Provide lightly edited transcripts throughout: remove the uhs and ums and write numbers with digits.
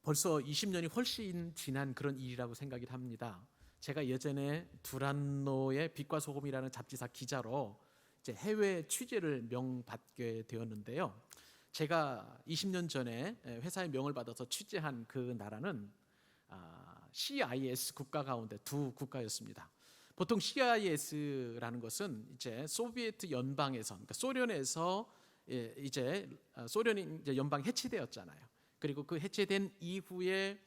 벌써 20년이 훨씬 지난 그런 일이라고 생각이 합니다. 제가 예전에 두란노의 빛과 소금이라는 잡지사 기자로 이제 해외 취재를 명받게 되었는데요. 제가 20년 전에 회사의 명을 받아서 취재한 그 나라는 CIS 국가 가운데 두 국가였습니다. 보통 CIS라는 것은 이제 소비에트 연방에서, 그러니까 소련에서 이제 소련이 이제 연방 해체되었잖아요. 그리고 그 해체된 이후에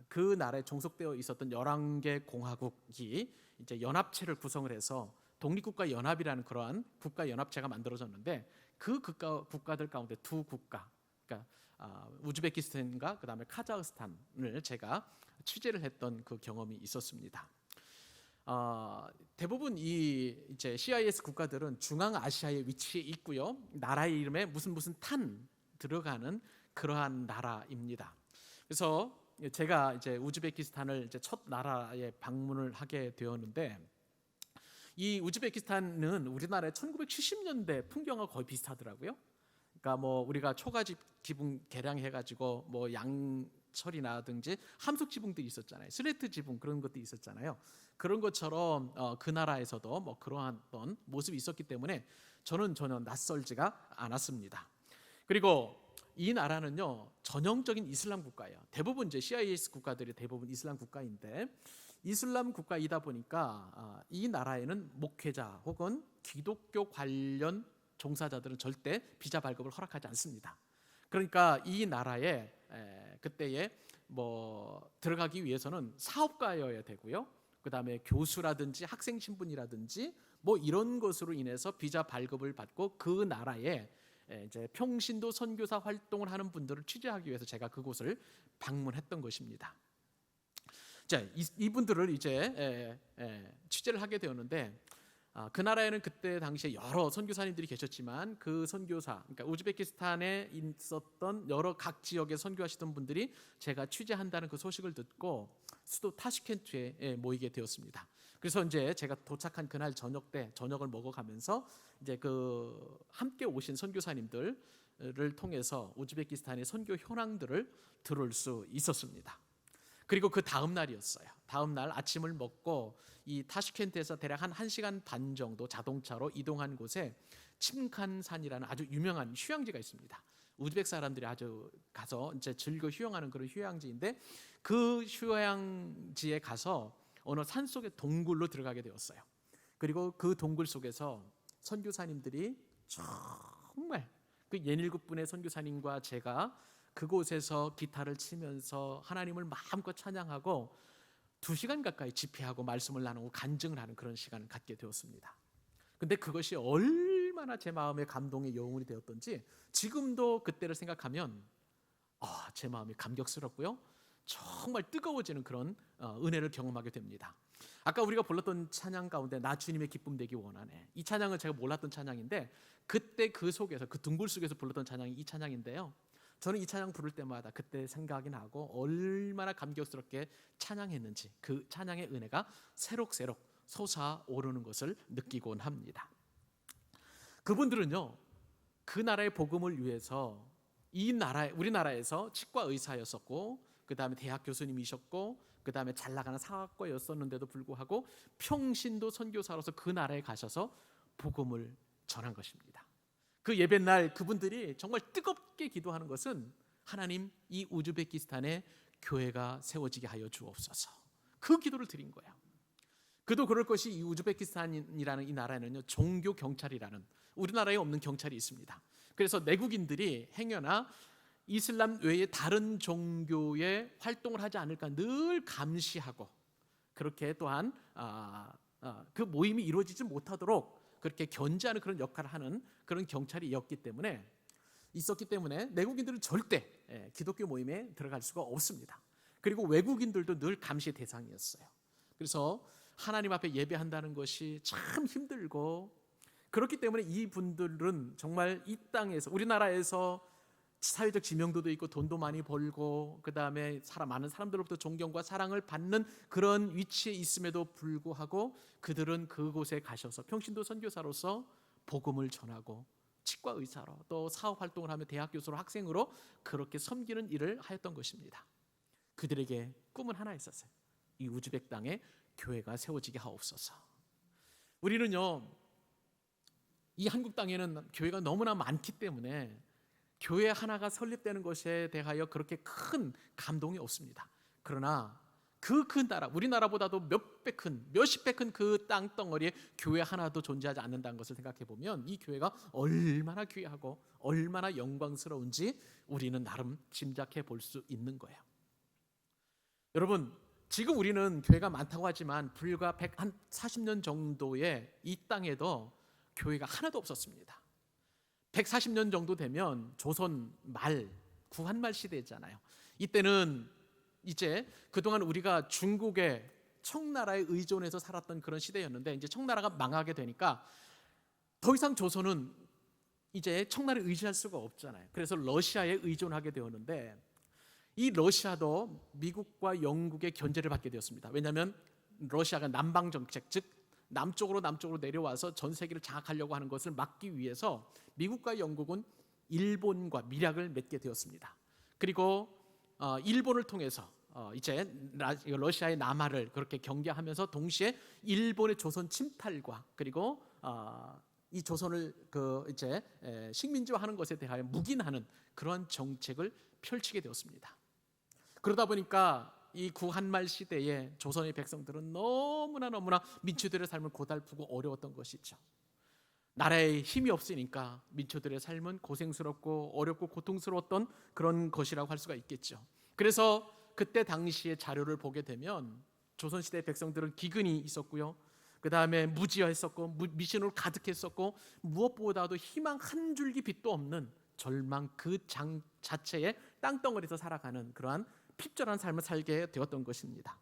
그 나라에 종속되어 있었던 11개 공화국이 이제 연합체를 구성을 해서 독립국가 연합이라는 그러한 국가 연합체가 만들어졌는데 그 국가들 가운데 두 국가, 그러니까 우즈베키스탄과 그다음에 카자흐스탄을 제가 취재를 했던 그 경험이 있었습니다. 대부분 이 이제 CIS 국가들은 중앙아시아에 위치해 있고요. 나라의 이름에 무슨 탄 들어가는 그러한 나라입니다. 그래서 제가 이제 우즈베키스탄을 이제 첫 나라에 방문을 하게 되었는데, 이 우즈베키스탄은 우리나라의 1970년대 풍경과 거의 비슷하더라고요. 그러니까 뭐 우리가 초가집 지붕 개량해가지고 뭐 양철이나든지 함석 지붕들이 있었잖아요. 슬레이트 지붕 그런 것도 있었잖아요. 그런 것처럼 그 나라에서도 뭐 그러한 어떤 모습이 있었기 때문에 저는 전혀 낯설지가 않았습니다. 그리고 이 나라는요 전형적인 이슬람 국가예요. 대부분 이제 CIS 국가들이 대부분 이슬람 국가인데, 이슬람 국가이다 보니까 이 나라에는 목회자 혹은 기독교 관련 종사자들은 절대 비자 발급을 허락하지 않습니다. 그러니까 이 나라에 그때에 뭐 들어가기 위해서는 사업가여야 되고요. 그다음에 교수라든지 학생 신분이라든지 뭐 이런 것으로 인해서 비자 발급을 받고 그 나라에 이제 평신도 선교사 활동을 하는 분들을 취재하기 위해서 제가 그곳을 방문했던 것입니다. 자, 이분들을 이제 취재를 하게 되었는데, 그 나라에는 그때 당시에 여러 선교사님들이 계셨지만 그 선교사, 그러니까 우즈베키스탄에 있었던 여러 각 지역에 선교하시던 분들이 제가 취재한다는 그 소식을 듣고 수도 타슈켄트에 모이게 되었습니다. 그래서 이제 제가 도착한 그날 저녁 때 저녁을 먹어가면서 이제 그 함께 오신 선교사님들을 통해서 우즈베키스탄의 선교 현황들을 들을 수 있었습니다. 그리고 그 다음 날이었어요. 다음 날 아침을 먹고 이 타슈켄트에서 대략 한 1시간 반 정도 자동차로 이동한 곳에 침칸산이라는 아주 유명한 휴양지가 있습니다. 우즈벡 사람들이 아주 가서 이제 즐겨 휴양하는 그런 휴양지인데, 그 휴양지에 가서 어느 산속의 동굴로 들어가게 되었어요. 그리고 그 동굴 속에서 선교사님들이 정말 그 17분의 선교사님과 제가 그곳에서 기타를 치면서 하나님을 마음껏 찬양하고 2시간 가까이 집회하고 말씀을 나누고 간증을 하는 그런 시간을 갖게 되었습니다. 근데 그것이 얼마나 제 마음의 감동의 여운이 되었던지 지금도 그때를 생각하면 제 마음이 감격스럽고요, 정말 뜨거워지는 그런 은혜를 경험하게 됩니다. 아까 우리가 불렀던 찬양 가운데 나 주님의 기쁨 되기 원하네, 이 찬양은 제가 몰랐던 찬양인데 그때 그 속에서 그 둥굴 속에서 불렀던 찬양이 이 찬양인데요, 저는 이 찬양 부를 때마다 그때 생각이 나고 얼마나 감격스럽게 찬양했는지 그 찬양의 은혜가 새록새록 솟아오르는 것을 느끼곤 합니다. 그분들은요 그 나라의 복음을 위해서 우리나라에서 치과 의사였었고, 그 다음에 대학 교수님이셨고, 그 다음에 잘 나가는 사학과였었는데도 불구하고 평신도 선교사로서 그 나라에 가셔서 복음을 전한 것입니다. 그 예배날 그분들이 정말 뜨겁게 기도하는 것은 하나님, 이 우즈베키스탄에 교회가 세워지게 하여 주옵소서, 그 기도를 드린 거예요. 그도 그럴 것이 이 우즈베키스탄이라는 이 나라에는요 종교 경찰이라는, 우리나라에 없는 경찰이 있습니다. 그래서 내국인들이 행여나 이슬람 외에 다른 종교의 활동을 하지 않을까 늘 감시하고, 그렇게 또한 그 모임이 이루어지지 못하도록 그렇게 견제하는 그런 역할을 하는 그런 경찰이 있었기 때문에 내국인들은 절대 기독교 모임에 들어갈 수가 없습니다. 그리고 외국인들도 늘 감시의 대상이었어요. 그래서 하나님 앞에 예배한다는 것이 참 힘들고, 그렇기 때문에 이분들은 정말 이 땅에서, 우리나라에서 사회적 지명도도 있고 돈도 많이 벌고 그 다음에 많은 사람들로부터 존경과 사랑을 받는 그런 위치에 있음에도 불구하고 그들은 그곳에 가셔서 평신도 선교사로서 복음을 전하고 치과 의사로, 또 사업 활동을 하며 대학 교수로, 학생으로 그렇게 섬기는 일을 하였던 것입니다. 그들에게 꿈은 하나 있었어요. 이 우즈벡 땅에 교회가 세워지게 하옵소서. 우리는요, 이 한국 땅에는 교회가 너무나 많기 때문에 교회 하나가 설립되는 것에 대하여 그렇게 큰 감동이 없습니다. 그러나 그 큰 나라, 우리나라보다도 몇십 배 큰 그 땅덩어리에 교회 하나도 존재하지 않는다는 것을 생각해 보면 이 교회가 얼마나 귀하고 얼마나 영광스러운지 우리는 나름 짐작해 볼 수 있는 거예요. 여러분, 지금 우리는 교회가 많다고 하지만 불과 140년 정도의 이 땅에도 교회가 하나도 없었습니다. 140년 정도 되면 조선 말, 구한말 시대잖아요. 이때는 이제 그동안 우리가 중국의 청나라에 의존해서 살았던 그런 시대였는데, 이제 청나라가 망하게 되니까 더 이상 조선은 이제 청나라에 의지할 수가 없잖아요. 그래서 러시아에 의존하게 되었는데, 이 러시아도 미국과 영국의 견제를 받게 되었습니다. 왜냐하면 러시아가 남방 정책, 즉 남쪽으로 내려와서 전 세계를 장악하려고 하는 것을 막기 위해서 미국과 영국은 일본과 밀약을 맺게 되었습니다. 그리고 일본을 통해서 이제 러시아의 남하를 그렇게 경계하면서 동시에 일본의 조선 침탈과 그리고 이 조선을 이제 식민지화하는 것에 대하여 묵인하는 그러한 정책을 펼치게 되었습니다. 그러다 보니까 이 구한말 시대에 조선의 백성들은 너무나 민초들의 삶을 고달프고 어려웠던 것이죠. 나라에 힘이 없으니까 민초들의 삶은 고생스럽고 어렵고 고통스러웠던 그런 것이라고 할 수가 있겠죠. 그래서 그때 당시의 자료를 보게 되면 조선시대 백성들은 기근이 있었고요, 그 다음에 무지했었고 미신으로 가득했었고, 무엇보다도 희망 한 줄기 빛도 없는 절망 그 자체의 땅덩어리에서 살아가는 그러한 핍절한 삶을 살게 되었던 것입니다.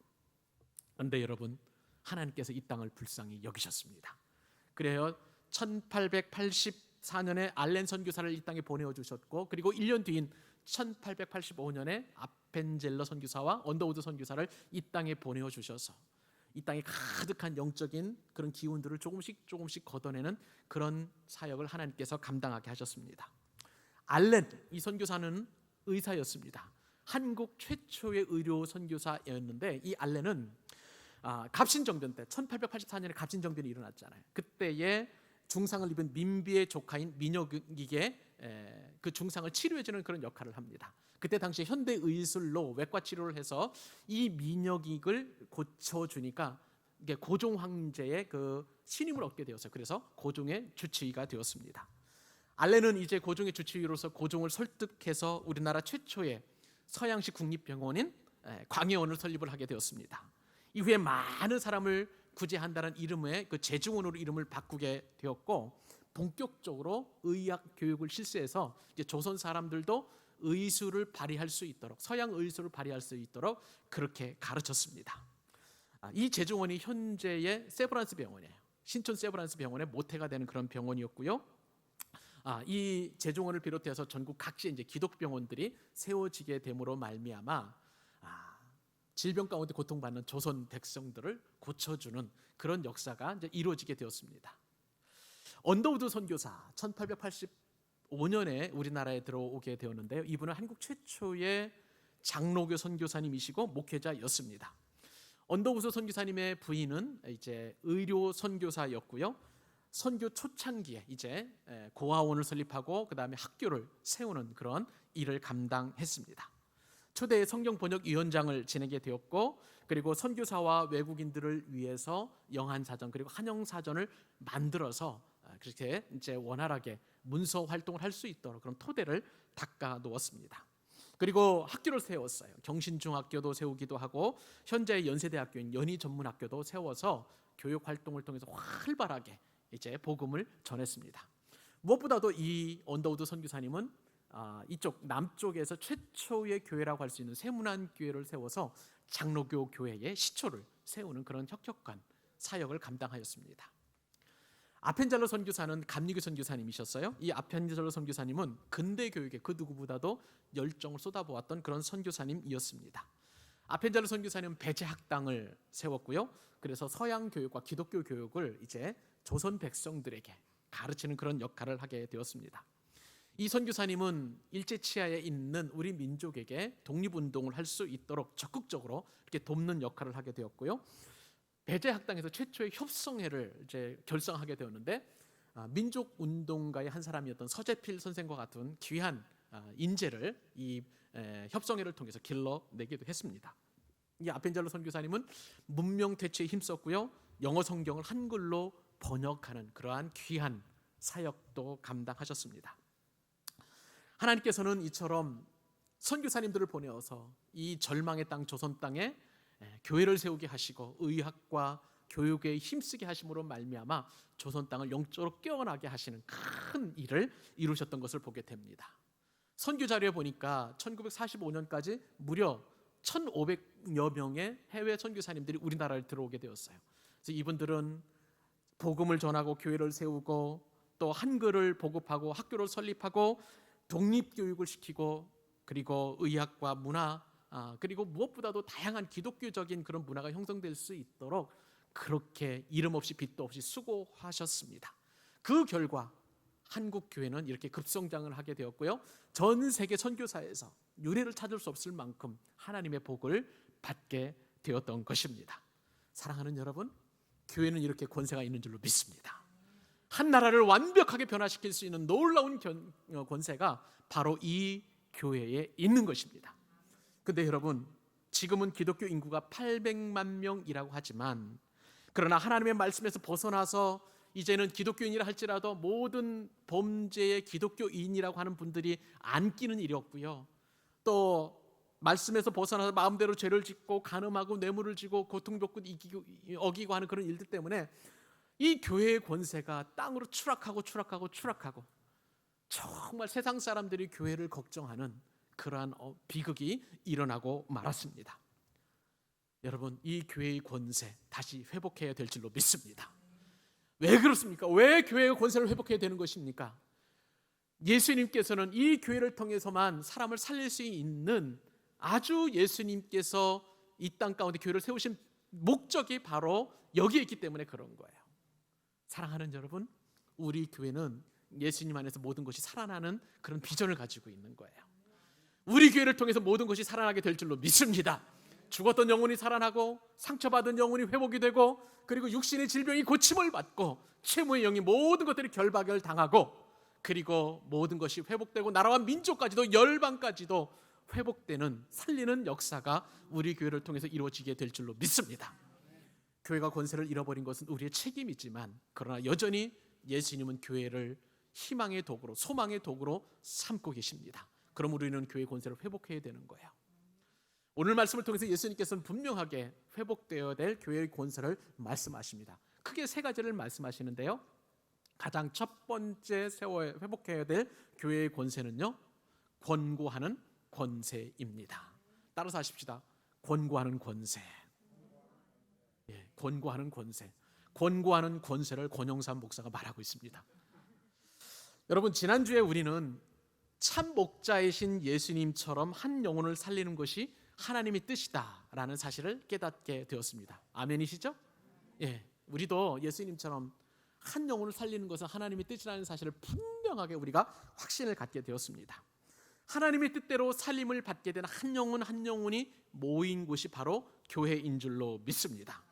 그런데 여러분, 하나님께서 이 땅을 불쌍히 여기셨습니다. 그래요, 1884년에 알렌 선교사를 이 땅에 보내어 주셨고, 그리고 1년 뒤인 1885년에 아펜젤러 선교사와 언더우드 선교사를 이 땅에 보내어 주셔서 이 땅에 가득한 영적인 그런 기운들을 조금씩 걷어내는 그런 사역을 하나님께서 감당하게 하셨습니다. 알렌, 이 선교사는 의사였습니다. 한국 최초의 의료 선교사였는데, 이 알렌은 갑신정변 때 1884년에 갑신정변이 일어났잖아요. 그때에 중상을 입은 민비의 조카인 민혁에게 그 중상을 치료해주는 그런 역할을 합니다. 그때 당시에 현대의술로 외과 치료를 해서 이 민혁을 고쳐주니까 이게 고종 황제의 그 신임을 얻게 되었어요. 그래서 고종의 주치의가 되었습니다. 알렌은 이제 고종의 주치의로서 고종을 설득해서 우리나라 최초의 서양식 국립병원인 광해원을 설립을 하게 되었습니다. 이후에 많은 사람을 구제한다는 이름의 그 제중원으로 이름을 바꾸게 되었고, 본격적으로 의학 교육을 실시해서 이제 조선 사람들도 의술을 발휘할 수 있도록, 서양 의술을 발휘할 수 있도록 그렇게 가르쳤습니다. 이 제중원이 현재의 세브란스 병원이에요. 신촌 세브란스 병원의 모태가 되는 그런 병원이었고요. 이 제중원을 비롯해서 전국 각지에 이제 기독병원들이 세워지게 됨으로 말미암아 질병 가운데 고통받는 조선 백성들을 고쳐주는 그런 역사가 이제 이루어지게 되었습니다. 언더우드 선교사 1885년에 우리나라에 들어오게 되었는데요. 이분은 한국 최초의 장로교 선교사님이시고 목회자였습니다. 언더우드 선교사님의 부인은 이제 의료 선교사였고요. 선교 초창기에 이제 고아원을 설립하고 그 다음에 학교를 세우는 그런 일을 감당했습니다. 초대 성경 번역 위원장을 지내게 되었고, 그리고 선교사와 외국인들을 위해서 영한사전 그리고 한영사전을 만들어서 그렇게 이제 원활하게 문서 활동을 할 수 있도록 그런 토대를 닦아 놓았습니다. 그리고 학교를 세웠어요. 경신중학교도 세우기도 하고 현재의 연세대학교인 연희전문학교도 세워서 교육 활동을 통해서 활발하게 이제 복음을 전했습니다. 무엇보다도 이 언더우드 선교사님은 이쪽 남쪽에서 최초의 교회라고 할 수 있는 세문안교회를 세워서 장로교 교회의 시초를 세우는 그런 혁혁한 사역을 감당하였습니다. 아펜젤러 선교사는 감리교 선교사님이셨어요. 이 아펜젤러 선교사님은 근대 교육에 그 누구보다도 열정을 쏟아부었던 그런 선교사님이었습니다. 아펜젤러 선교사님은 배제학당을 세웠고요. 그래서 서양 교육과 기독교 교육을 이제 조선 백성들에게 가르치는 그런 역할을 하게 되었습니다. 이 선교사님은 일제치하에 있는 우리 민족에게 독립운동을 할 수 있도록 적극적으로 이렇게 돕는 역할을 하게 되었고요. 배제학당에서 최초의 협성회를 이제 결성하게 되었는데 민족운동가의 한 사람이었던 서재필 선생과 같은 귀한 인재를 이 협성회를 통해서 길러내기도 했습니다. 이 아펜젤로 선교사님은 문명 퇴치에 힘썼고요. 영어 성경을 한글로 번역하는 그러한 귀한 사역도 감당하셨습니다. 하나님께서는 이처럼 선교사님들을 보내어서 이 절망의 땅 조선 땅에 교회를 세우게 하시고 의학과 교육에 힘쓰게 하심으로 말미암아 조선 땅을 영적으로 깨어나게 하시는 큰 일을 이루셨던 것을 보게 됩니다. 선교 자료에 보니까 1945년까지 무려 1,500여 명의 해외 선교사님들이 우리나라를 들어오게 되었어요. 그래서 이분들은 복음을 전하고 교회를 세우고 또 한글을 보급하고 학교를 설립하고 독립교육을 시키고 그리고 의학과 문화 그리고 무엇보다도 다양한 기독교적인 그런 문화가 형성될 수 있도록 그렇게 이름 없이 빚도 없이 수고하셨습니다. 그 결과 한국 교회는 이렇게 급성장을 하게 되었고요. 전 세계 선교사에서 유례를 찾을 수 없을 만큼 하나님의 복을 받게 되었던 것입니다. 사랑하는 여러분, 교회는 이렇게 권세가 있는 줄로 믿습니다. 한 나라를 완벽하게 변화시킬 수 있는 놀라운 권세가 바로 이 교회에 있는 것입니다. 근데 여러분, 지금은 기독교 인구가 800만 명이라고 하지만 그러나 하나님의 말씀에서 벗어나서 이제는 기독교인이라 할지라도 모든 범죄의 기독교인이라고 하는 분들이 안 끼는 일이 없고요. 또 말씀에서 벗어나서 마음대로 죄를 짓고 간음하고 뇌물을 지고 고통받고 어기고 하는 그런 일들 때문에 이 교회의 권세가 땅으로 추락하고 정말 세상 사람들이 교회를 걱정하는 그러한 비극이 일어나고 말았습니다. 여러분, 이 교회의 권세 다시 회복해야 될 줄로 믿습니다. 왜 그렇습니까? 왜 교회의 권세를 회복해야 되는 것입니까? 예수님께서는 이 교회를 통해서만 사람을 살릴 수 있는 아주 예수님께서 이 땅 가운데 교회를 세우신 목적이 바로 여기에 있기 때문에 그런 거예요. 사랑하는 여러분, 우리 교회는 예수님 안에서 모든 것이 살아나는 그런 비전을 가지고 있는 거예요. 우리 교회를 통해서 모든 것이 살아나게 될 줄로 믿습니다. 죽었던 영혼이 살아나고 상처받은 영혼이 회복이 되고 그리고 육신의 질병이 고침을 받고 채무의 영이 모든 것들이 결박을 당하고 그리고 모든 것이 회복되고 나라와 민족까지도 열방까지도 회복되는 살리는 역사가 우리 교회를 통해서 이루어지게 될 줄로 믿습니다. 교회가 권세를 잃어버린 것은 우리의 책임이지만 그러나 여전히 예수님은 교회를 희망의 도구로 소망의 도구로 삼고 계십니다. 그럼 우리는 교회 권세를 회복해야 되는 거예요. 오늘 말씀을 통해서 예수님께서는 분명하게 회복되어야 될 교회의 권세를 말씀하십니다. 크게 세 가지를 말씀하시는데요. 가장 첫 번째 회복해야 될 교회의 권세는요, 권고하는 권세입니다. 따라서 하십시다. 권고하는 권세. 권고하는 권세. 권고하는 권세를 권영삼 목사가 말하고 있습니다. 여러분, 지난주에 우리는 참 목자이신 예수님처럼 한 영혼을 살리는 것이 하나님의 뜻이다라는 사실을 깨닫게 되었습니다. 아멘이시죠? 우리도 예수님처럼 한 영혼을 살리는 것은 하나님의 뜻이라는 사실을 분명하게 우리가 확신을 갖게 되었습니다. 하나님의 뜻대로 살림을 받게 된 한 영혼 한 영혼이 모인 곳이 바로 교회인 줄로 믿습니다.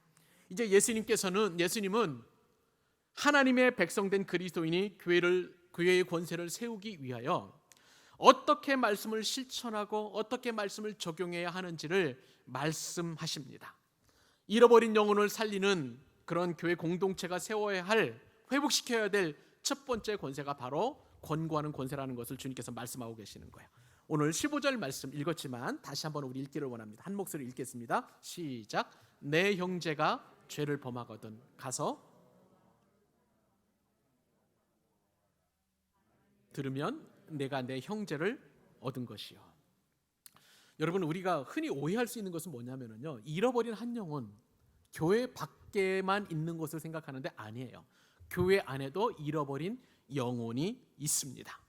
이제 예수님은 하나님의 백성된 그리스도인이 교회의 권세를 세우기 위하여 어떻게 말씀을 실천하고 어떻게 말씀을 적용해야 하는지를 말씀하십니다. 잃어버린 영혼을 살리는 그런 교회 공동체가 세워야 할, 회복시켜야 될 첫 번째 권세가 바로 권고하는 권세라는 것을 주님께서 말씀하고 계시는 거예요. 오늘 15절 말씀 읽었지만 다시 한번 우리 읽기를 원합니다. 한 목소리 읽겠습니다. 시작. 내 형제가 죄를 범하거든 가서 들으면 내가 내 형제를 얻은 것이요. 여러분, 우리가 흔히 오해할 수 있는 것은 뭐냐면요, 잃어버린 한 영혼, 교회 밖에만 있는 것을 생각하는데 아니에요. 교회 안에도 잃어버린 영혼이 있습니다.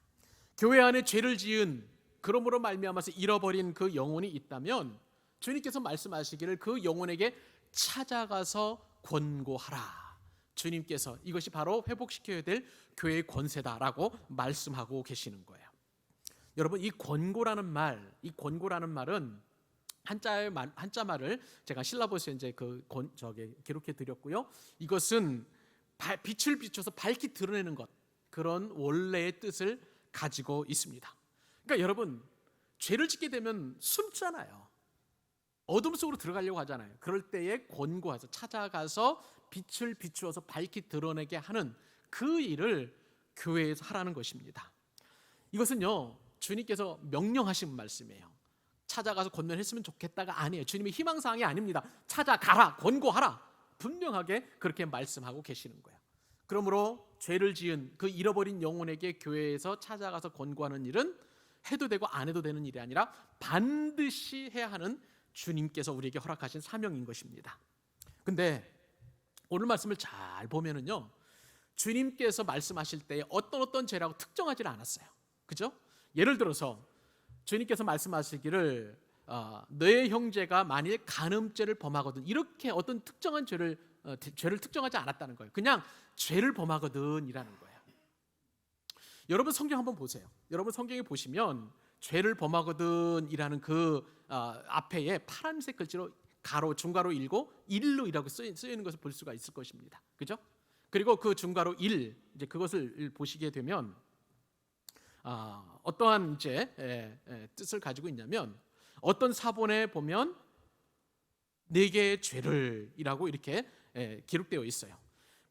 교회 안에 죄를 지은, 그러므로 말미암아서 잃어버린 그 영혼이 있다면 주님께서 말씀하시기를 그 영혼에게 찾아가서 권고하라, 주님께서 이것이 바로 회복시켜야 될 교회의 권세다라고 말씀하고 계시는 거예요. 여러분, 이 권고라는 말은 한자말을 제가 실라버스에 이제 기록해 드렸고요. 이것은 빛을 비춰서 밝히 드러내는 것, 그런 원래의 뜻을 가지고 있습니다. 그러니까 여러분, 죄를 짓게 되면 숨잖아요. 어둠 속으로 들어가려고 하잖아요. 그럴 때에 권고해서 찾아가서 빛을 비추어서 밝히 드러내게 하는 그 일을 교회에서 하라는 것입니다. 이것은요, 주님께서 명령하신 말씀이에요. 찾아가서 권면했으면 좋겠다가 아니에요. 주님의 희망사항이 아닙니다. 찾아가라, 권고하라, 분명하게 그렇게 말씀하고 계시는 거예요. 그러므로 죄를 지은 그 잃어버린 영혼에게 교회에서 찾아가서 권고하는 일은 해도 되고 안 해도 되는 일이 아니라 반드시 해야 하는 주님께서 우리에게 허락하신 사명인 것입니다. 근데 오늘 말씀을 잘 보면은요, 주님께서 말씀하실 때 어떤 죄라고 특정하지는 않았어요. 그죠? 예를 들어서 주님께서 말씀하시기를 너의 형제가 만일 간음죄를 범하거든, 이렇게 어떤 특정한 죄를 특정하지 않았다는 거예요. 그냥 죄를 범하거든 이라는 거예요. 여러분 성경 한번 보세요. 여러분 성경에 보시면 죄를 범하거든 이라는 그 앞에 파란색 글씨로 가로 중가로 일고 일루이라고 쓰이는 것을 볼 수가 있을 것입니다. 그죠? 그리고 그 중가로 일, 이제 그것을 보시게 되면 어떠한 이제 뜻을 가지고 있냐면, 어떤 사본에 보면 네 개의 죄를 이라고 이렇게 기록되어 있어요.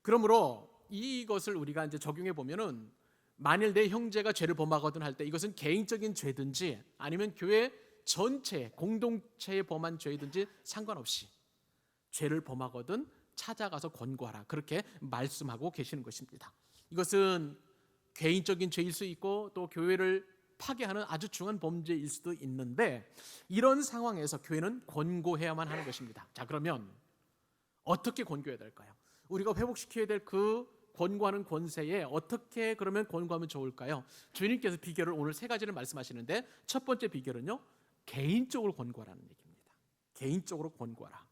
그러므로 이것을 우리가 이제 적용해 보면은, 만일 내 형제가 죄를 범하거든 할 때 이것은 개인적인 죄든지 아니면 교회 전체 공동체에 범한 죄든지 상관없이 죄를 범하거든 찾아가서 권고하라, 그렇게 말씀하고 계시는 것입니다. 이것은 개인적인 죄일 수 있고 또 교회를 파괴하는 아주 중한 범죄일 수도 있는데, 이런 상황에서 교회는 권고해야만 하는 것입니다. 자, 그러면 어떻게 권고해야 될까요? 우리가 회복시켜야 될 그 권고하는 권세에 어떻게 그러면 권고하면 좋을까요? 주님께서 비결을 오늘 세 가지를 말씀하시는데, 첫 번째 비결은요, 개인적으로 권고하라는 얘기입니다. 개인적으로 권고하라.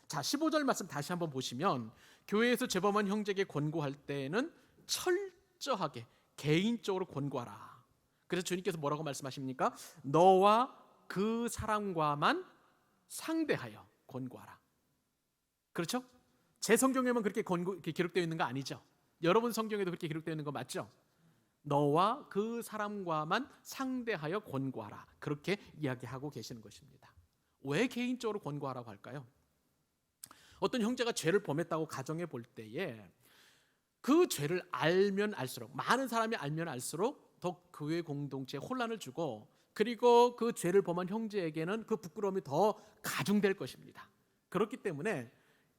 자, 15절 말씀 다시 한번 보시면, 교회에서 재범한 형제에게 권고할 때는 철저하게 개인적으로 권고하라. 그래서 주님께서 뭐라고 말씀하십니까? 너와 그 사람과만 상대하여 권고하라. 그렇죠? 제 성경에만 그렇게 기록되어 있는 거 아니죠? 여러분 성경에도 그렇게 기록되어 있는 거 맞죠? 너와 그 사람과만 상대하여 권고하라, 그렇게 이야기하고 계시는 것입니다. 왜 개인적으로 권고하라고 할까요? 어떤 형제가 죄를 범했다고 가정해 볼 때에 그 죄를 알면 알수록, 많은 사람이 알면 알수록 더 교회 공동체에 혼란을 주고, 그리고 그 죄를 범한 형제에게는 그 부끄러움이 더 가중될 것입니다. 그렇기 때문에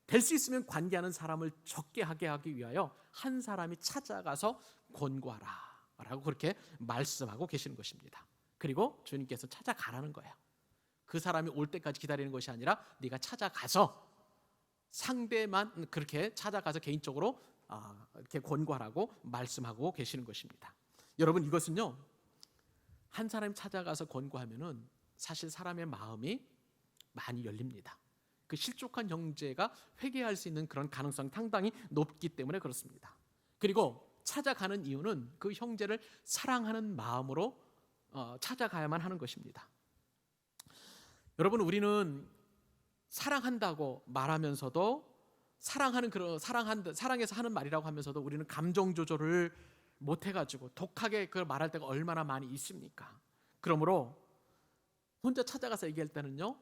될 수 있으면 관계하는 사람을 적게 하게 하기 위하여 한 사람이 찾아가서 권고하라 라고 그렇게 말씀하고 계시는 것입니다. 그리고 주님께서 찾아가라는 거예요. 그 사람이 올 때까지 기다리는 것이 아니라 네가 찾아가서 상대만 그렇게 찾아가서 개인적으로 이렇게 권고하라고 말씀하고 계시는 것입니다. 여러분, 이것은요, 한 사람이 찾아가서 권고하면은 사실 사람의 마음이 많이 열립니다. 그 실족한 형제가 회개할 수 있는 그런 가능성이 상당히 높기 때문에 그렇습니다. 그리고 찾아가는 이유는 그 형제를 사랑하는 마음으로 찾아가야만 하는 것입니다. 여러분, 우리는 사랑한다고 말하면서도 사랑해서 하는 말이라고 하면서도 우리는 감정 조절을 못 해가지고 독하게 그걸 말할 때가 얼마나 많이 있습니까? 그러므로 혼자 찾아가서 얘기할 때는요,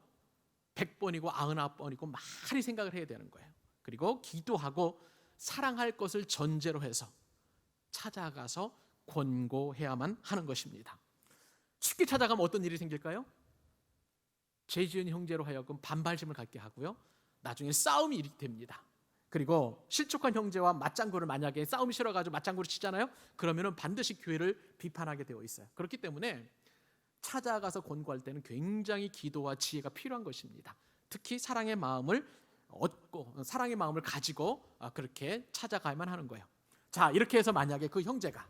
100번이고 99번이고 많이 생각을 해야 되는 거예요. 그리고 기도하고 사랑할 것을 전제로 해서 찾아가서 권고해야만 하는 것입니다. 쉽게 찾아가면 어떤 일이 생길까요? 죄 지은 형제로 하여금 반발심을 갖게 하고요, 나중에 싸움이 일으킵니다. 그리고 실족한 형제와 맞장구를, 만약에 싸움이 싫어가지고 맞장구를 치잖아요. 그러면은 반드시 교회를 비판하게 되어 있어요. 그렇기 때문에 찾아가서 권고할 때는 굉장히 기도와 지혜가 필요한 것입니다. 특히 사랑의 마음을 얻고 사랑의 마음을 가지고 그렇게 찾아가야만 하는 거예요. 자, 이렇게 해서 만약에 그 형제가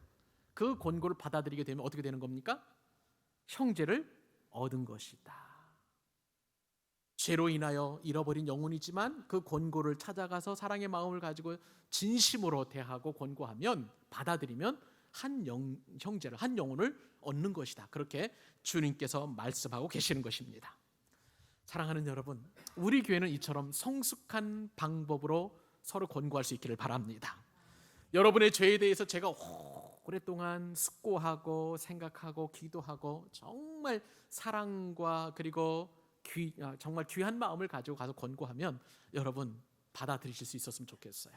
그 권고를 받아들이게 되면 어떻게 되는 겁니까? 형제를 얻은 것이다. 죄로 인하여 잃어버린 영혼이지만 그 권고를 찾아가서 사랑의 마음을 가지고 진심으로 대하고 권고하면, 받아들이면 한 형제를, 한 영혼을 얻는 것이다. 그렇게 주님께서 말씀하고 계시는 것입니다. 사랑하는 여러분, 우리 교회는 이처럼 성숙한 방법으로 서로 권고할 수 있기를 바랍니다. 여러분의 죄에 대해서 제가 오랫동안 숙고하고 생각하고 기도하고 정말 사랑과 그리고 정말 귀한 마음을 가지고 가서 권고하면 여러분 받아들이실 수 있었으면 좋겠어요.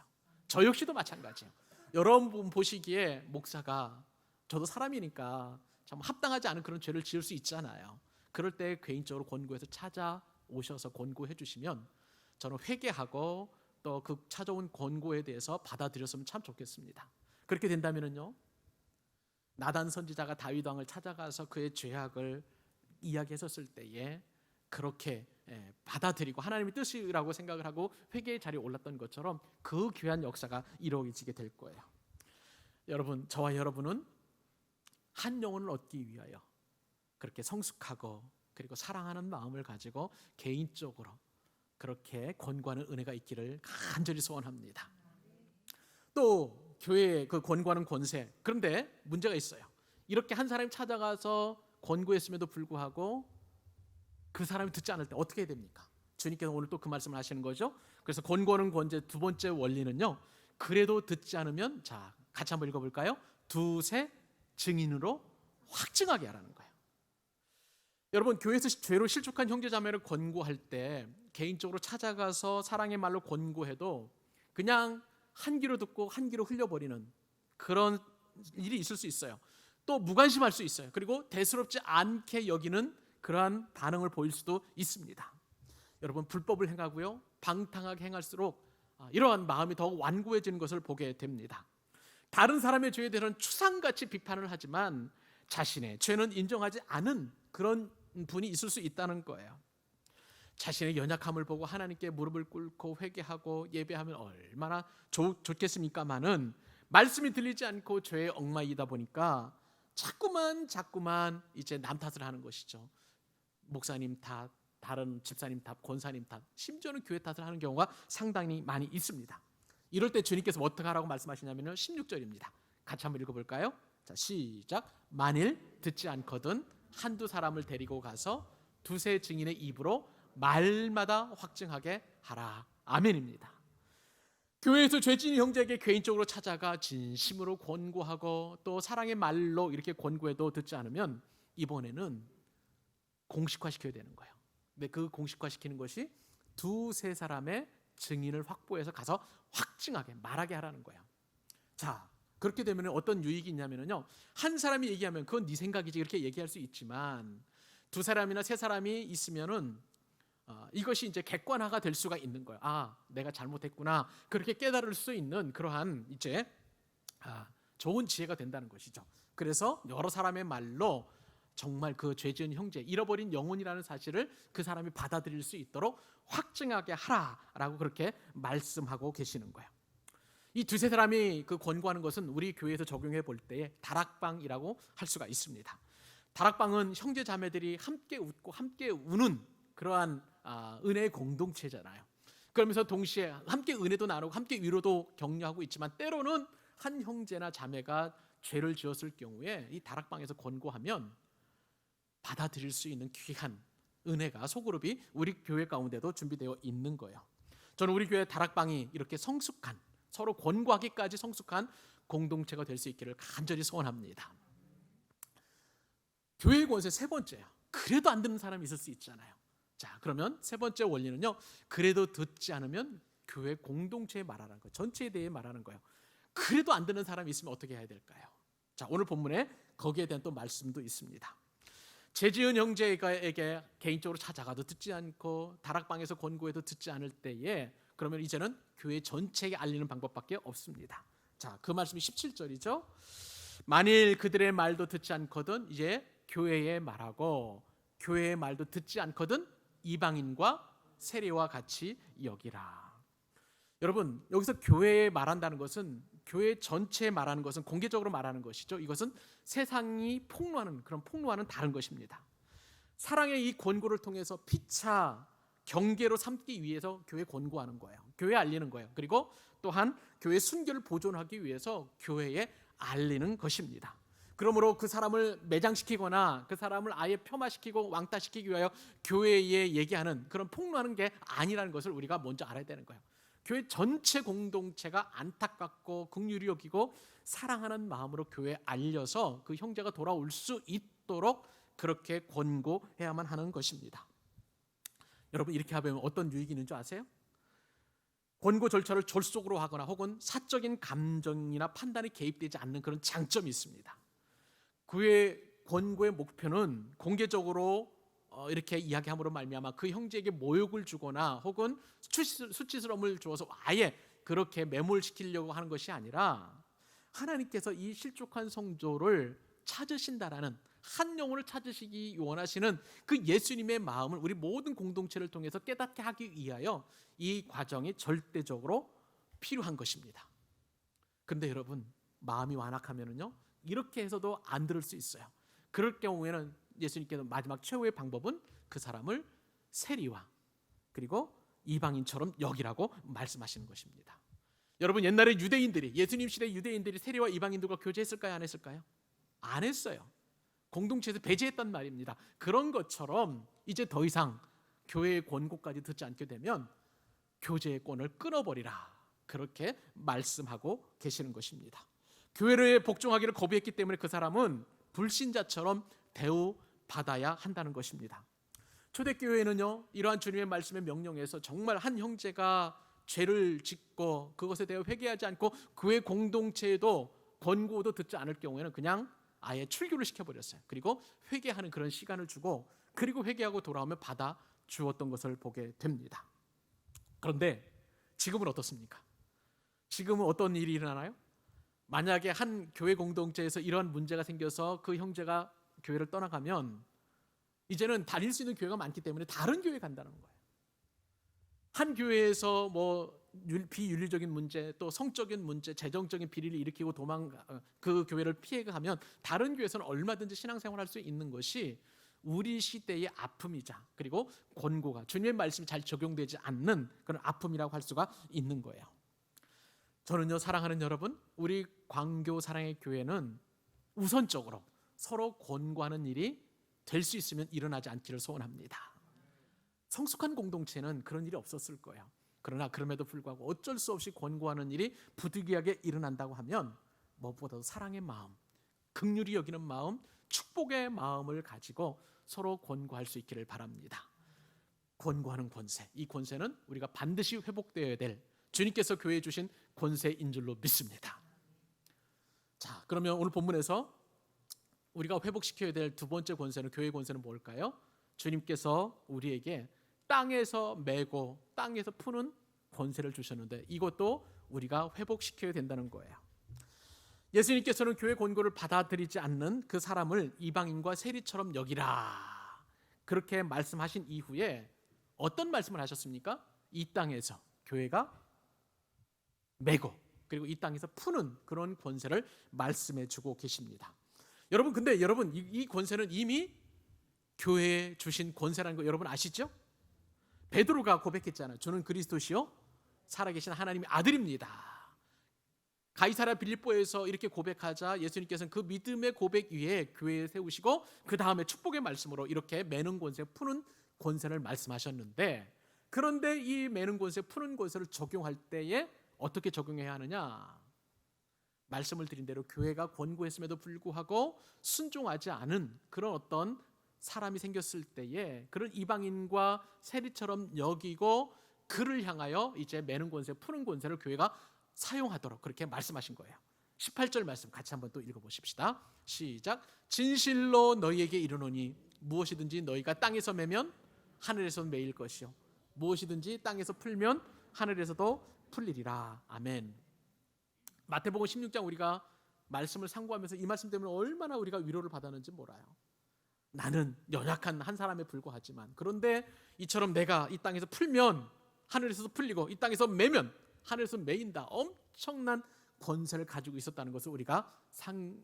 저 역시도 마찬가지예요. 여러분 보시기에 목사가, 저도 사람이니까 참 합당하지 않은 그런 죄를 지을 수 있잖아요. 그럴 때 개인적으로 권고해서 찾아오셔서 권고해 주시면 저는 회개하고 또 그 찾아온 권고에 대해서 받아들였으면 참 좋겠습니다. 그렇게 된다면요, 나단 선지자가 다윗 왕을 찾아가서 그의 죄악을 이야기했었을 때에 그렇게 받아들이고 하나님의 뜻이라고 생각을 하고 회개의 자리에 올랐던 것처럼 그 귀한 역사가 이루어지게 될 거예요. 여러분, 저와 여러분은 한 영혼을 얻기 위하여 그렇게 성숙하고 그리고 사랑하는 마음을 가지고 개인적으로 그렇게 권고하는 은혜가 있기를 간절히 소원합니다. 또 교회의 그 권고하는 권세, 그런데 문제가 있어요. 이렇게 한 사람이 찾아가서 권고했음에도 불구하고 그 사람이 듣지 않을 때 어떻게 해야 됩니까? 주님께서 오늘 또 그 말씀을 하시는 거죠. 그래서 권고하는 권세 두 번째 원리는요, 그래도 듣지 않으면, 자 같이 한번 읽어볼까요? 두세 증인으로 확증하게 하라는 거예요. 여러분, 교회에서 죄로 실족한 형제자매를 권고할 때 개인적으로 찾아가서 사랑의 말로 권고해도 그냥 한 귀로 듣고 한 귀로 흘려버리는 그런 일이 있을 수 있어요. 또 무관심할 수 있어요. 그리고 대수롭지 않게 여기는 그러한 반응을 보일 수도 있습니다. 여러분, 불법을 행하고요, 방탕하게 행할수록 이러한 마음이 더욱 완고해지는 것을 보게 됩니다. 다른 사람의 죄에 대해서는 추상같이 비판을 하지만 자신의 죄는 인정하지 않은 그런 분이 있을 수 있다는 거예요. 자신의 연약함을 보고 하나님께 무릎을 꿇고 회개하고 예배하면 얼마나 좋겠습니까마는 말씀이 들리지 않고 죄에 얽매이다 보니까 자꾸만 이제 남 탓을 하는 것이죠. 목사님 탓, 다른 집사님 탓, 권사님 탓, 심지어는 교회 탓을 하는 경우가 상당히 많이 있습니다. 이럴 때 주님께서 어떻게 하라고 말씀하시냐면 16절입니다. 같이 한번 읽어볼까요? 자, 시작. 만일 듣지 않거든 한두 사람을 데리고 가서 두세 증인의 입으로 말마다 확증하게 하라. 아멘입니다. 교회에서 죄진 형제에게 개인적으로 찾아가 진심으로 권고하고 또 사랑의 말로 이렇게 권고해도 듣지 않으면 이번에는 공식화시켜야 되는 거예요. 근데 그 공식화시키는 것이 두세 사람의 증인을 확보해서 가서 확증하게 말하게 하라는 거예요. 자, 그렇게 되면 어떤 유익이 있냐면요, 한 사람이 얘기하면 그건 네 생각이지 이렇게 얘기할 수 있지만 두 사람이나 세 사람이 있으면은 이것이 이제 객관화가 될 수가 있는 거예요. 아, 내가 잘못했구나, 그렇게 깨달을 수 있는 그러한 이제 좋은 지혜가 된다는 것이죠. 그래서 여러 사람의 말로 정말 그 죄지은 형제, 잃어버린 영혼이라는 사실을 그 사람이 받아들일 수 있도록 확증하게 하라라고 그렇게 말씀하고 계시는 거예요. 이 두세 사람이 그 권고하는 것은 우리 교회에서 적용해 볼 때에 다락방이라고 할 수가 있습니다. 다락방은 형제 자매들이 함께 웃고 함께 우는 그러한 은혜의 공동체잖아요. 그러면서 동시에 함께 은혜도 나누고 함께 위로도 격려하고 있지만 때로는 한 형제나 자매가 죄를 지었을 경우에 이 다락방에서 권고하면 받아들일 수 있는 귀한 은혜가, 소그룹이 우리 교회 가운데도 준비되어 있는 거예요. 저는 우리 교회 다락방이 이렇게 성숙한, 서로 권고하기까지 성숙한 공동체가 될 수 있기를 간절히 소원합니다. 교회의 권세 세 번째요, 그래도 안 듣는 사람이 있을 수 있잖아요. 자, 그러면 세 번째 원리는요, 그래도 듣지 않으면 교회 공동체에 말하는 거예요. 전체에 대해 말하는 거예요. 그래도 안 듣는 사람이 있으면 어떻게 해야 될까요? 자, 오늘 본문에 거기에 대한 또 말씀도 있습니다. 죄지은 형제에게 개인적으로 찾아가도 듣지 않고 다락방에서 권고해도 듣지 않을 때에 그러면 이제는 교회 전체에 알리는 방법밖에 없습니다. 자, 그 말씀이 17절이죠. 만일 그들의 말도 듣지 않거든 이제 교회에 말하고 교회의 말도 듣지 않거든 이방인과 세리와 같이 여기라. 여러분, 여기서 교회에 말한다는 것은 교회 전체에 말하는 것은 공개적으로 말하는 것이죠. 이것은 세상이 폭로하는 그런 폭로와는 다른 것입니다. 사랑의 이 권고를 통해서 피차 경계로 삼기 위해서 교회 권고하는 거예요. 교회 알리는 거예요. 그리고 또한 교회 순결을 보존하기 위해서 교회에 알리는 것입니다. 그러므로 그 사람을 매장시키거나 그 사람을 아예 폄하시키고 왕따시키기 위하여 교회에 얘기하는 그런 폭로하는 게 아니라는 것을 우리가 먼저 알아야 되는 거예요. 교회 전체 공동체가 안타깝고 긍휼히 여기고 사랑하는 마음으로 교회에 알려서 그 형제가 돌아올 수 있도록 그렇게 권고해야만 하는 것입니다. 여러분, 이렇게 하면 어떤 유익이 있는 줄 아세요? 권고 절차를 졸속으로 하거나 혹은 사적인 감정이나 판단이 개입되지 않는 그런 장점이 있습니다. 그의 권고의 목표는 공개적으로 이렇게 이야기함으로 말미암아 그 형제에게 모욕을 주거나 혹은 수치스러움을 주어서 아예 그렇게 매몰시키려고 하는 것이 아니라 하나님께서 이 실족한 성도를 찾으신다라는, 한 영혼을 찾으시기 원하시는 그 예수님의 마음을 우리 모든 공동체를 통해서 깨닫게 하기 위하여 이 과정이 절대적으로 필요한 것입니다. 그런데 여러분, 마음이 완악하면은요, 이렇게 해서도 안 들을 수 있어요. 그럴 경우에는 예수님께서 마지막 최후의 방법은 그 사람을 세리와 그리고 이방인처럼 여기라고 말씀하시는 것입니다. 여러분, 옛날에 유대인들이, 예수님 시대 유대인들이 세리와 이방인들과 교제했을까요? 안 했을까요? 안 했어요. 공동체에서 배제했단 말입니다. 그런 것처럼 이제 더 이상 교회의 권고까지 듣지 않게 되면 교제의 권을 끊어버리라, 그렇게 말씀하고 계시는 것입니다. 교회를 복종하기를 거부했기 때문에 그 사람은 불신자처럼 대우받아야 한다는 것입니다. 초대교회는요, 이러한 주님의 말씀의 명령에서 정말 한 형제가 죄를 짓고 그것에 대해 회개하지 않고 그의 공동체에도 권고도 듣지 않을 경우에는 그냥 아예 출교를 시켜버렸어요. 그리고 회개하는 그런 시간을 주고 그리고 회개하고 돌아오면 받아 주었던 것을 보게 됩니다. 그런데 지금은 어떻습니까? 지금은 어떤 일이 일어나나요? 만약에 한 교회 공동체에서 이러한 문제가 생겨서 그 형제가 교회를 떠나가면 이제는 다닐 수 있는 교회가 많기 때문에 다른 교회에 간다는 거예요. 한 교회에서 비윤리적인 문제, 또 성적인 문제, 재정적인 비리를 일으키고 그 교회를 피해가면 다른 교회에서는 얼마든지 신앙생활할 수 있는 것이 우리 시대의 아픔이자 그리고 권고가, 주님의 말씀이 잘 적용되지 않는 그런 아픔이라고 할 수가 있는 거예요. 저는요, 사랑하는 여러분, 우리 광교 사랑의 교회는 우선적으로 서로 권고하는 일이 될 수 있으면 일어나지 않기를 소원합니다. 성숙한 공동체는 그런 일이 없었을 거예요. 그러나 그럼에도 불구하고 어쩔 수 없이 권고하는 일이 부득이하게 일어난다고 하면 무엇보다도 사랑의 마음, 긍휼히 여기는 마음, 축복의 마음을 가지고 서로 권고할 수 있기를 바랍니다. 권고하는 권세, 이 권세는 우리가 반드시 회복되어야 될 주님께서 교회에 주신 권세인 줄로 믿습니다. 자, 그러면 오늘 본문에서 우리가 회복시켜야 될 두 번째 권세는, 교회의 권세는 뭘까요? 주님께서 우리에게 땅에서 메고 땅에서 푸는 권세를 주셨는데 이것도 우리가 회복시켜야 된다는 거예요. 예수님께서는 교회 권고를 받아들이지 않는 그 사람을 이방인과 세리처럼 여기라, 그렇게 말씀하신 이후에 어떤 말씀을 하셨습니까? 이 땅에서 교회가 메고 그리고 이 땅에서 푸는 그런 권세를 말씀해 주고 계십니다. 여러분, 근데 여러분, 이 권세는 이미 교회에 주신 권세라는 거 여러분 아시죠? 베드로가 고백했잖아요. 저는 그리스도시요 살아계신 하나님의 아들입니다. 가이사랴 빌립보에서 이렇게 고백하자 예수님께서는 그 믿음의 고백 위에 교회에 세우시고 그 다음에 축복의 말씀으로 이렇게 매는 권세, 푸는 권세를 말씀하셨는데, 그런데 이 매는 권세, 푸는 권세를 적용할 때에 어떻게 적용해야 하느냐? 말씀을 드린 대로 교회가 권고했음에도 불구하고 순종하지 않은 그런 어떤 사람이 생겼을 때에 그런 이방인과 세리처럼 여기고 그를 향하여 이제 매는 권세, 푸는 권세를 교회가 사용하도록 그렇게 말씀하신 거예요. 18절 말씀 같이 한번 또 읽어보십시다. 시작. 진실로 너희에게 이르노니 무엇이든지 너희가 땅에서 매면 하늘에서 매일 것이요 무엇이든지 땅에서 풀면 하늘에서도 풀리리라. 아멘. 마태복음 16장 우리가 말씀을 상고하면서 이 말씀 때문에 얼마나 우리가 위로를 받았는지 몰라요. 나는 연약한 한 사람에 불과하지만, 그런데 이처럼 내가 이 땅에서 풀면 하늘에서도 풀리고 이 땅에서 매면 하늘에서 매인다, 엄청난 권세를 가지고 있었다는 것을 우리가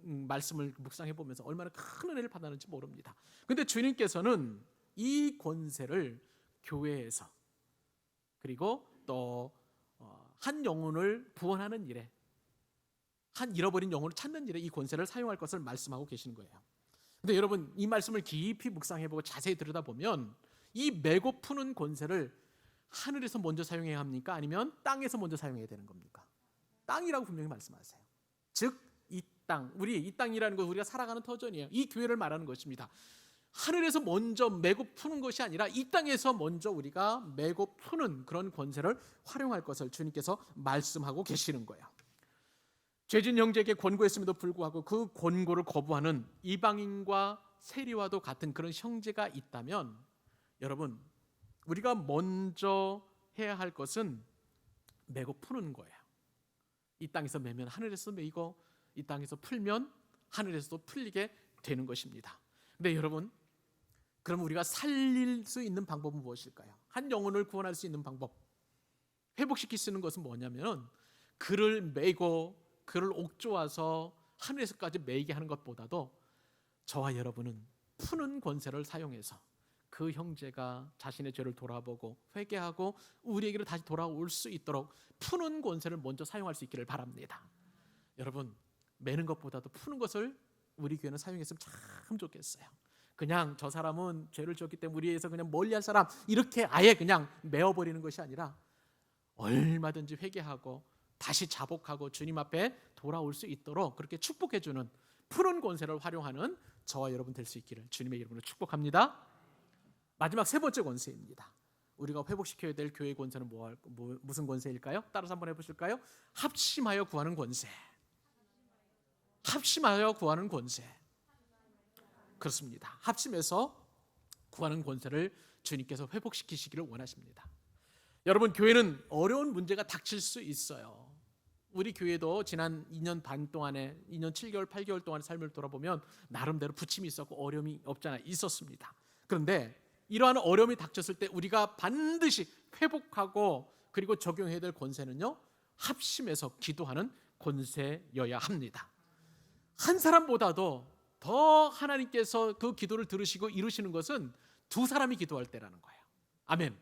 말씀을 묵상해 보면서 얼마나 큰 은혜를 받았는지 모릅니다. 그런데 주님께서는 이 권세를 교회에서 그리고 또 한 영혼을 구원하는 일에, 한 잃어버린 영혼을 찾는 일에 이 권세를 사용할 것을 말씀하고 계시는 거예요. 근데 여러분, 이 말씀을 깊이 묵상해보고 자세히 들여다보면 이 메고 푸는 권세를 하늘에서 먼저 사용해야 합니까? 아니면 땅에서 먼저 사용해야 되는 겁니까? 땅이라고 분명히 말씀하세요. 즉 이 땅, 이 땅이라는 건 우리가 살아가는 터전이에요. 이 교회를 말하는 것입니다. 하늘에서 먼저 메고 푸는 것이 아니라 이 땅에서 먼저 우리가 메고 푸는 그런 권세를 활용할 것을 주님께서 말씀하고 계시는 거예요. 죄진 형제에게 권고했음에도 불구하고 그 권고를 거부하는 이방인과 세리와도 같은 그런 형제가 있다면, 여러분, 우리가 먼저 해야 할 것은 메고 푸는 거예요. 이 땅에서 매면 하늘에서 메이고, 이 땅에서 풀면 하늘에서도 풀리게 되는 것입니다. 근데 여러분, 그럼 우리가 살릴 수 있는 방법은 무엇일까요? 한 영혼을 구원할 수 있는 방법, 회복시킬 수 있는 것은 뭐냐면, 그를 메고 그를 옥조아서 하늘에서까지 메이게 하는 것보다도 저와 여러분은 푸는 권세를 사용해서 그 형제가 자신의 죄를 돌아보고 회개하고 우리에게로 다시 돌아올 수 있도록 푸는 권세를 먼저 사용할 수 있기를 바랍니다. 여러분, 매는 것보다도 푸는 것을 우리 교회는 사용했으면 참 좋겠어요. 그냥 저 사람은 죄를 지었기 때문에 우리에서 그냥 멀리할 사람, 이렇게 아예 그냥 메어버리는 것이 아니라 얼마든지 회개하고 다시 자복하고 주님 앞에 돌아올 수 있도록 그렇게 축복해주는 푸는 권세를 활용하는 저와 여러분 될 수 있기를 주님의 이름으로 축복합니다. 마지막 세 번째 권세입니다. 우리가 회복시켜야 될 교회의 권세는 무슨 권세일까요? 따라서 한번 해보실까요? 합심하여 구하는 권세. 합심하여 구하는 권세. 그렇습니다. 합심해서 구하는 권세를 주님께서 회복시키시기를 원하십니다. 여러분, 교회는 어려운 문제가 닥칠 수 있어요. 우리 교회도 지난 2년 반 동안에 2년 7개월 8개월 동안의 삶을 돌아보면 나름대로 부침이 있었고 어려움이 없잖아요. 있었습니다. 그런데 이러한 어려움이 닥쳤을 때 우리가 반드시 회복하고 그리고 적용해야 될 권세는요, 합심해서 기도하는 권세여야 합니다. 한 사람보다도 더 하나님께서 그 기도를 들으시고 이루시는 것은 두 사람이 기도할 때라는 거예요. 아멘.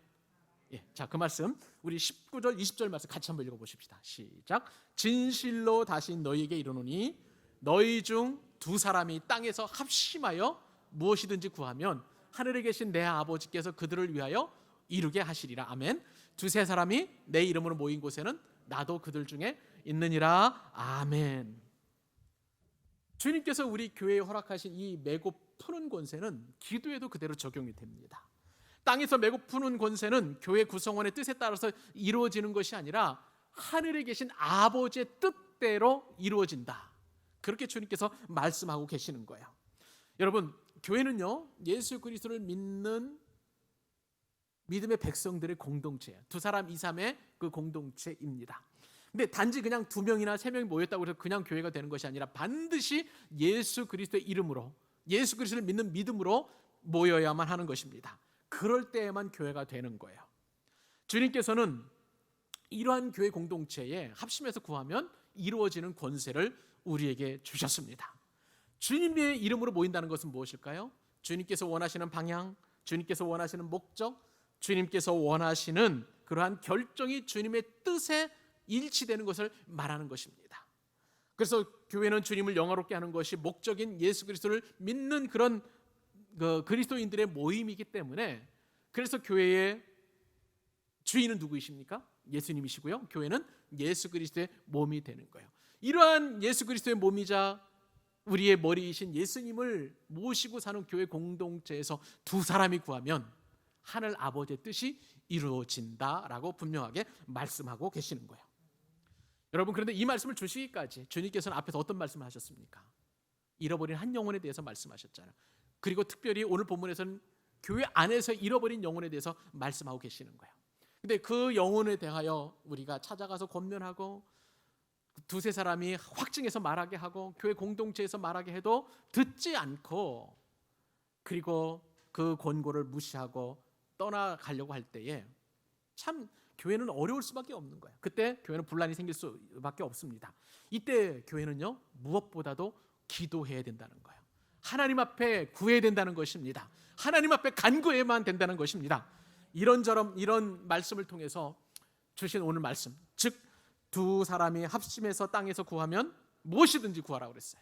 예, 자, 그 말씀 우리 19절 20절 말씀 같이 한번 읽어보십시다. 시작. 진실로 다시 너희에게 이르노니 너희 중 두 사람이 땅에서 합심하여 무엇이든지 구하면 하늘에 계신 내 아버지께서 그들을 위하여 이루게 하시리라. 아멘. 두세 사람이 내 이름으로 모인 곳에는 나도 그들 중에 있느니라. 아멘. 주님께서 우리 교회에 허락하신 이 메고 푸는 권세는 기도에도 그대로 적용이 됩니다. 땅에서 메고 푸는 권세는 교회 구성원의 뜻에 따라서 이루어지는 것이 아니라 하늘에 계신 아버지의 뜻대로 이루어진다. 그렇게 주님께서 말씀하고 계시는 거예요. 여러분, 교회는요, 예수 그리스도를 믿는 믿음의 백성들의 공동체예요. 두 사람 이삼의 그 공동체입니다. 근데 단지 그냥 2명이나 3명이 모였다고 해서 그냥 교회가 되는 것이 아니라 반드시 예수 그리스도의 이름으로, 예수 그리스도를 믿는 믿음으로 모여야만 하는 것입니다. 그럴 때에만 교회가 되는 거예요. 주님께서는 이러한 교회 공동체에 합심해서 구하면 이루어지는 권세를 우리에게 주셨습니다. 주님의 이름으로 모인다는 것은 무엇일까요? 주님께서 원하시는 방향, 주님께서 원하시는 목적, 주님께서 원하시는 그러한 결정이 주님의 뜻에 일치되는 것을 말하는 것입니다. 그래서 교회는 주님을 영화롭게 하는 것이 목적인 예수 그리스도를 믿는 그런 그리스도인들의 모임이기 때문에, 그래서 교회의 주인은 누구이십니까? 예수님이시고요. 교회는 예수 그리스도의 몸이 되는 거예요. 이러한 예수 그리스도의 몸이자 우리의 머리이신 예수님을 모시고 사는 교회 공동체에서 두 사람이 구하면 하늘 아버지의 뜻이 이루어진다라고 분명하게 말씀하고 계시는 거예요. 여러분, 그런데 이 말씀을 주시기까지 주님께서는 앞에서 어떤 말씀을 하셨습니까? 잃어버린 한 영혼에 대해서 말씀하셨잖아요. 그리고 특별히 오늘 본문에서는 교회 안에서 잃어버린 영혼에 대해서 말씀하고 계시는 거예요. 근데 그 영혼에 대하여 우리가 찾아가서 권면하고 두세 사람이 확증해서 말하게 하고 교회 공동체에서 말하게 해도 듣지 않고, 그리고 그 권고를 무시하고 떠나가려고 할 때에 참 교회는 어려울 수밖에 없는 거예요. 그때 교회는 분란이 생길 수밖에 없습니다. 이때 교회는요, 무엇보다도 기도해야 된다는 거예요. 하나님 앞에 구해야 된다는 것입니다. 하나님 앞에 간구해야만 된다는 것입니다. 이런저런 이런 말씀을 통해서 주신 오늘 말씀, 즉 두 사람이 합심해서 땅에서 구하면 무엇이든지 구하라고 그랬어요.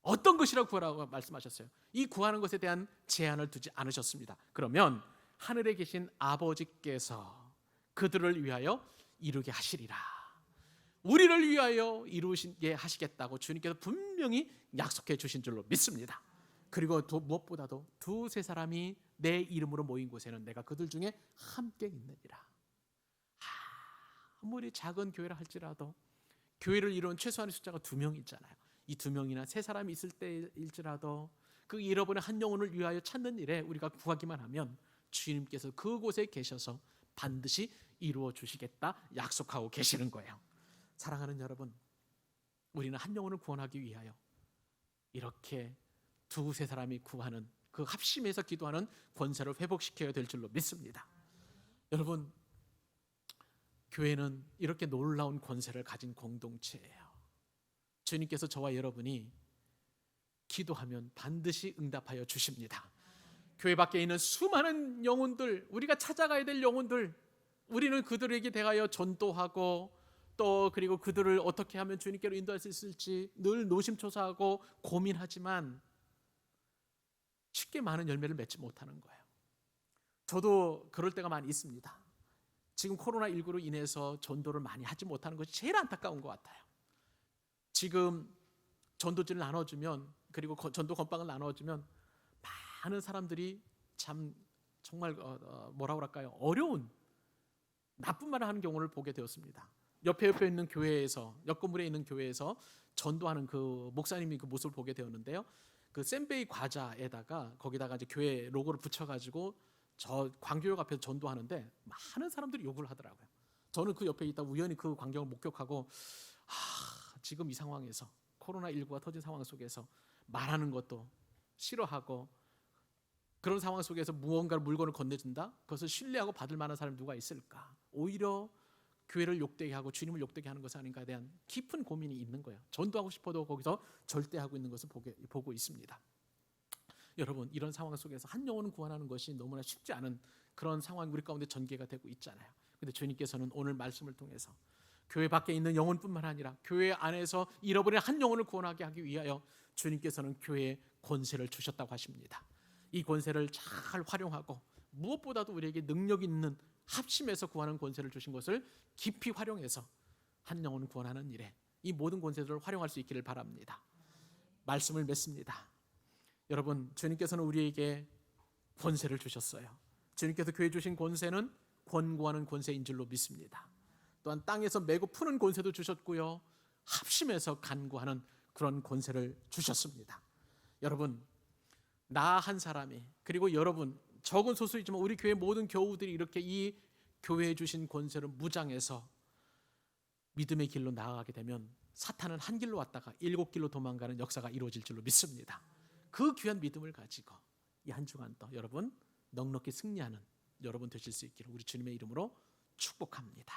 어떤 것이라고 구하라고 말씀하셨어요. 이 구하는 것에 대한 제한을 두지 않으셨습니다. 그러면 하늘에 계신 아버지께서 그들을 위하여 이루게 하시리라. 우리를 위하여 이루게 하시겠다고 주님께서 분명히 약속해 주신 줄로 믿습니다. 그리고 무엇보다도 두세 사람이 내 이름으로 모인 곳에는 내가 그들 중에 함께 있느니라. 아무리 작은 교회라 할지라도 교회를 이루는 최소한의 숫자가 2명 있잖아요. 이 2명이나 3사람이 있을 때일지라도 그 잃어버린 한 영혼을 위하여 찾는 일에 우리가 구하기만 하면 주님께서 그곳에 계셔서 반드시 이루어 주시겠다 약속하고 계시는 거예요. 사랑하는 여러분, 우리는 한 영혼을 구원하기 위하여 이렇게 두세 사람이 구하는 그 합심해서 기도하는 권세를 회복시켜야 될 줄로 믿습니다. 여러분, 교회는 이렇게 놀라운 권세를 가진 공동체예요. 주님께서 저와 여러분이 기도하면 반드시 응답하여 주십니다. 교회 밖에 있는 수많은 영혼들, 우리가 찾아가야 될 영혼들, 우리는 그들에게 대하여 전도하고 또 그리고 그들을 어떻게 하면 주님께로 인도할 수 있을지 늘 노심초사하고 고민하지만 쉽게 많은 열매를 맺지 못하는 거예요. 저도 그럴 때가 많이 있습니다. 지금 코로나19로 인해서 전도를 많이 하지 못하는 것이 제일 안타까운 것 같아요. 지금 전도지를 나눠주면, 그리고 전도 건빵을 나눠주면 많은 사람들이 참 정말 뭐라고 할까요? 어려운 나쁜 말을 하는 경우를 보게 되었습니다. 옆에 있는 교회에서, 옆 건물에 있는 교회에서 전도하는 그 목사님이 그 모습을 보게 되었는데요. 그 샌베이 과자에다가 거기다가 이제 교회 로고를 붙여가지고 저 광교역 앞에서 전도하는데 많은 사람들이 욕을 하더라고요. 저는 그 옆에 있다 우연히 그 광경을 목격하고 지금 이 상황에서 코로나19가 터진 상황 속에서 말하는 것도 싫어하고 그런 상황 속에서 무언가 물건을 건네준다? 그것을 신뢰하고 받을 만한 사람이 누가 있을까? 오히려 교회를 욕되게 하고 주님을 욕되게 하는 것이 아닌가에 대한 깊은 고민이 있는 거예요. 전도하고 싶어도 거기서 절대하고 있는 것을 보고 있습니다. 여러분, 이런 상황 속에서 한 영혼을 구원하는 것이 너무나 쉽지 않은 그런 상황이 우리 가운데 전개가 되고 있잖아요. 그런데 주님께서는 오늘 말씀을 통해서 교회 밖에 있는 영혼뿐만 아니라 교회 안에서 잃어버린 한 영혼을 구원하게 하기 위하여 주님께서는 교회에 권세를 주셨다고 하십니다. 이 권세를 잘 활용하고 무엇보다도 우리에게 능력 있는 합심해서 구하는 권세를 주신 것을 깊이 활용해서 한 영혼을 구원하는 일에 이 모든 권세들을 활용할 수 있기를 바랍니다. 말씀을 맺습니다. 여러분, 주님께서는 우리에게 권세를 주셨어요. 주님께서 교회에 주신 권세는 권고하는 권세인 줄로 믿습니다. 또한 땅에서 메고 푸는 권세도 주셨고요, 합심해서 간구하는 그런 권세를 주셨습니다. 여러분, 나 한 사람이, 그리고 여러분, 적은 소수이지만 우리 교회 모든 교우들이 이렇게 이 교회에 주신 권세를 무장해서 믿음의 길로 나아가게 되면 사탄은 한 길로 왔다가 7길로 도망가는 역사가 이루어질 줄로 믿습니다. 그 귀한 믿음을 가지고 이 한 주간도 여러분 넉넉히 승리하는 여러분 되실 수 있기를 우리 주님의 이름으로 축복합니다.